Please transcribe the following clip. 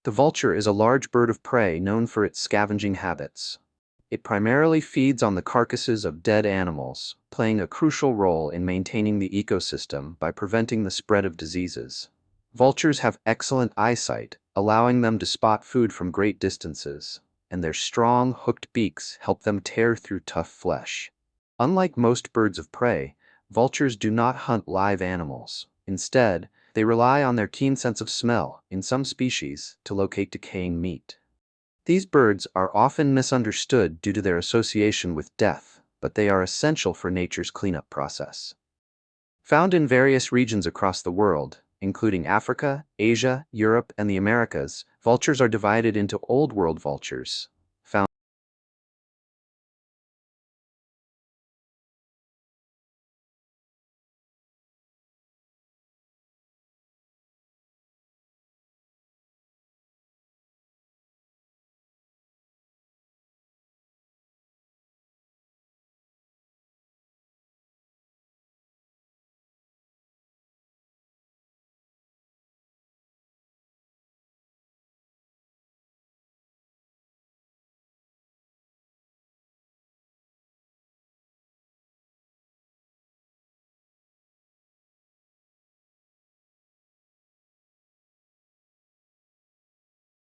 The vulture is a large bird of prey known for its scavenging habits. It primarily feeds on the carcasses of dead animals, playing a crucial role in maintaining the ecosystem by preventing the spread of diseases. Vultures have excellent eyesight, allowing them to spot food from great distances, and their strong, hooked beaks help them tear through tough flesh. Unlike most birds of prey, vultures do not hunt live animals. Instead, they rely on their keen sense of smell, in some species, to locate decaying meat. These birds are often misunderstood due to their association with death, but they are essential for nature's cleanup process. Found in various regions across the world, including Africa, Asia, Europe, and the Americas, vultures are divided into Old World vultures,